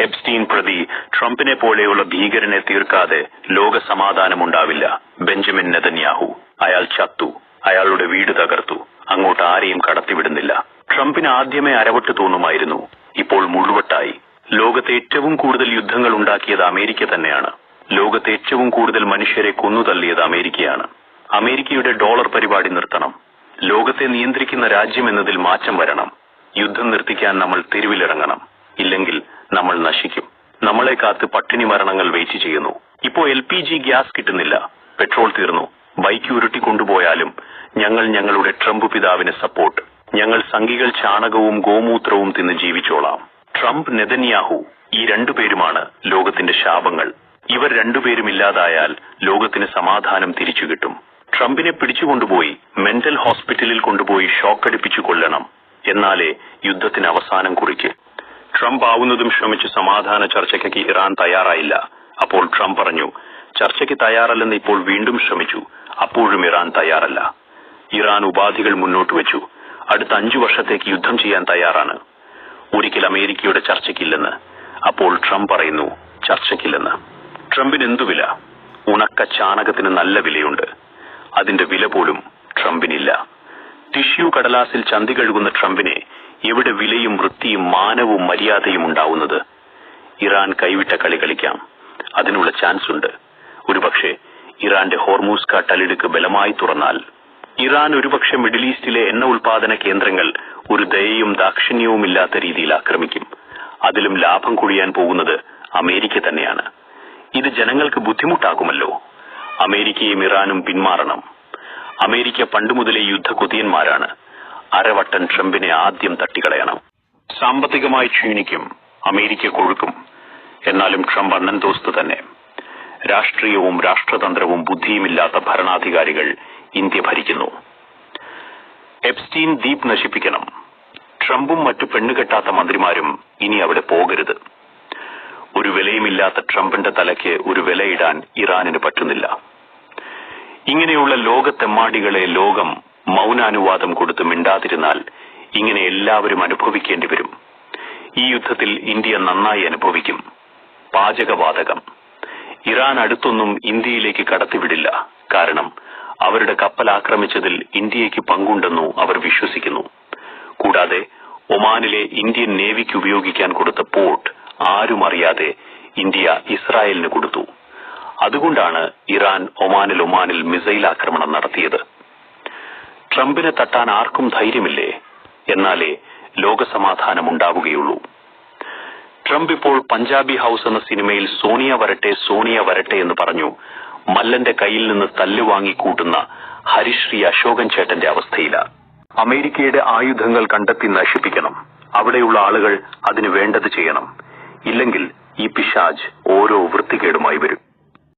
Epstein പ്രതി ട്രംപിനെ പോലെയുള്ള ഭീകരനെ തീർക്കാതെ ലോക സമാധാനമുണ്ടാവില്ല. Benjamin Netanyahu. അയാൾ ചത്തു, അയാളുടെ വീട് തകർത്തു, അങ്ങോട്ട് ആരെയും കടത്തിവിടുന്നില്ല. ട്രംപിന് ആദ്യമേ അരവട്ട് തോന്നുമായിരുന്നു, ഇപ്പോൾ മുഴുവട്ടായി. ലോകത്തെ ഏറ്റവും കൂടുതൽ യുദ്ധങ്ങൾ ഉണ്ടാക്കിയത് അമേരിക്ക തന്നെയാണ്. ലോകത്തെ ഏറ്റവും കൂടുതൽ മനുഷ്യരെ കൊന്നുതള്ളിയത് അമേരിക്കയാണ്. അമേരിക്കയുടെ ഡോളർ പരിപാടി നിർത്തണം. ലോകത്തെ നിയന്ത്രിക്കുന്ന രാജ്യമെന്നതിൽ മാറ്റം വരണം. യുദ്ധം നിർത്തിക്കാൻ നമ്മൾ തെരുവിലിറങ്ങണം. ഇല്ലെങ്കിൽ നമ്മൾ നശിക്കും. നമ്മളെ കാത്ത് പട്ടിണി മരണങ്ങൾ വെയിറ്റ് ചെയ്യുന്നു. ഇപ്പോ LPG ഗ്യാസ് കിട്ടുന്നില്ല, പെട്രോൾ തീർന്നു. ബൈക്ക് ഉരുട്ടിക്കൊണ്ടുപോയാലും ഞങ്ങൾ ഞങ്ങളുടെ ട്രംപ് പിതാവിന് സപ്പോർട്ട്. ഞങ്ങൾ സംഘികൾ ചാണകവും ഗോമൂത്രവും തിന്ന് ജീവിച്ചോളാം. ട്രംപ്, നെതന്യാഹു, ഈ രണ്ടുപേരുമാണ് ലോകത്തിന്റെ ശാപങ്ങൾ. ഇവർ രണ്ടുപേരും ഇല്ലാതായാൽ ലോകത്തിന് സമാധാനം തിരിച്ചു കിട്ടും. ട്രംപിനെ പിടിച്ചുകൊണ്ടുപോയി മെന്റൽ ഹോസ്പിറ്റലിൽ കൊണ്ടുപോയി ഷോക്കടിപ്പിച്ചു കൊല്ലണം. എന്നാലേ യുദ്ധത്തിന് അവസാനം കുറിക്ക്. ട്രംപ് ആവുന്നതും ശ്രമിച്ച് സമാധാന ചർച്ചയ്ക്ക് ഇറാൻ തയ്യാറായില്ല. അപ്പോൾ ട്രംപ് പറഞ്ഞു, ചർച്ചയ്ക്ക് തയ്യാറല്ലെന്ന് ഇപ്പോൾ വീണ്ടും ശ്രമിച്ചു. അപ്പോഴും ഇറാൻ തയ്യാറല്ല. ഇറാൻ ഉപാധികൾ മുന്നോട്ട് വെച്ചു. അടുത്ത 5 വർഷത്തേക്ക് യുദ്ധം ചെയ്യാൻ തയ്യാറാണ്. ഒരിക്കൽ അമേരിക്കയുടെ ചർച്ചയ്ക്കില്ലെന്ന്. അപ്പോൾ ട്രംപ് പറയുന്നു ചർച്ചയ്ക്കില്ലെന്ന്. ട്രംപിന് എന്തു വില? ഉണക്ക ചാണകത്തിന് നല്ല വിലയുണ്ട്. അതിന്റെ വില പോലും ട്രംപിനില്ല. ടിഷ്യൂ കടലാസിൽ ചന്തി കഴുകുന്ന ട്രംപിനെ എവിടെ വിലയും വൃത്തിയും മാനവും മര്യാദയും ഉണ്ടാവുന്നത്? ഇറാൻ കൈവിട്ട കളി കളിക്കാം. അതിനുള്ള ചാൻസ് ഉണ്ട്. ഒരുപക്ഷെ ഇറാന്റെ ഹോർമൂസ് കടലിടുക്ക് ബലമായി തുറന്നാൽ ഇറാൻ ഒരുപക്ഷെ മിഡിൽ ഈസ്റ്റിലെ എണ്ണ ഉൽപാദന കേന്ദ്രങ്ങൾ ഒരു ദയയും ദാക്ഷിണ്യവും ഇല്ലാത്ത രീതിയിൽ ആക്രമിക്കും. അതിലും ലാഭം കൊഴിയാൻ പോകുന്നത് അമേരിക്ക തന്നെയാണ്. ഇത് ജനങ്ങൾക്ക് ബുദ്ധിമുട്ടാകുമല്ലോ. അമേരിക്കയും ഇറാനും പിന്മാറണം. അമേരിക്ക പണ്ടുമുതലേ യുദ്ധകൊതിയന്മാരാണ്. അരവട്ടൻ ട്രംപിനെ ആദ്യം തട്ടിക്കളയണം. സാമ്പത്തികമായി ക്ഷീണിക്കും, അമേരിക്ക കൊഴുക്കും. എന്നാലും ട്രംപ് അണ്ണൻ ദോസ്ത് തന്നെ. രാഷ്ട്രീയവും രാഷ്ട്രതന്ത്രവും ബുദ്ധിയുമില്ലാത്ത ഭരണാധികാരികൾ ഇന്ത്യ ഭരിക്കുന്നു. എപ്സ്റ്റീൻ ദ്വീപ് നശിപ്പിക്കണം. ട്രംപും മറ്റു പെണ്ണുകെട്ടാത്ത മന്ത്രിമാരും ഇനി അവിടെ പോകരുത്. ഒരു വിലയുമില്ലാത്ത ട്രംപിന്റെ തലയ്ക്ക് ഒരു വിലയിടാൻ ഇറാനിന് പറ്റുന്നില്ല. ഇങ്ങനെയുള്ള ലോകത്തെമ്മാടികളെ ലോകം മൗനാനുവാദം കൊടുത്ത് മിണ്ടാതിരുന്നാൽ ഇങ്ങനെ എല്ലാവരും അനുഭവിക്കേണ്ടി വരും. ഈ യുദ്ധത്തിൽ ഇന്ത്യ നന്നായി അനുഭവിക്കും. പാചകവാതകം ഇറാൻ അടുത്തൊന്നും ഇന്ത്യയിലേക്ക് കടത്തിവിടില്ല. കാരണം അവരുടെ കപ്പൽ ആക്രമിച്ചതിൽ ഇന്ത്യയ്ക്ക് പങ്കുണ്ടെന്നു അവർ വിശ്വസിക്കുന്നു. കൂടാതെ ഒമാനിലെ ഇന്ത്യൻ നേവിക്ക് ഉപയോഗിക്കാൻ കൊടുത്ത പോർട്ട് ആരും അറിയാതെ ഇന്ത്യ ഇസ്രായേലിന് കൊടുത്തു. അതുകൊണ്ടാണ് ഇറാൻ ഒമാനിൽ മിസൈൽ ആക്രമണം നടത്തിയത്. ട്രംപിനെ തട്ടാൻ ആർക്കും ധൈര്യമില്ലേ? എന്നാലേ ലോകസമാധാനം ഉണ്ടാവുകയുള്ളൂ. ട്രംപ് ഇപ്പോൾ പഞ്ചാബി ഹൌസ് എന്ന സിനിമയിൽ സോണിയ വരട്ടെ എന്ന് പറഞ്ഞു മല്ലന്റെ കയ്യിൽ നിന്ന് തല്ലുവാങ്ങി കൂട്ടുന്ന ഹരിശ്രീ അശോകൻ ചേട്ടന്റെ അവസ്ഥയിലാണ്. അമേരിക്കയുടെ ആയുധങ്ങൾ കണ്ടെത്തി നശിപ്പിക്കണം. അവിടെയുള്ള ആളുകൾ അതിന് വേണ്ടത് ചെയ്യണം. ഇല്ലെങ്കിൽ ഈ പിശാച് ഓരോ വൃത്തികേടുമായി വരും.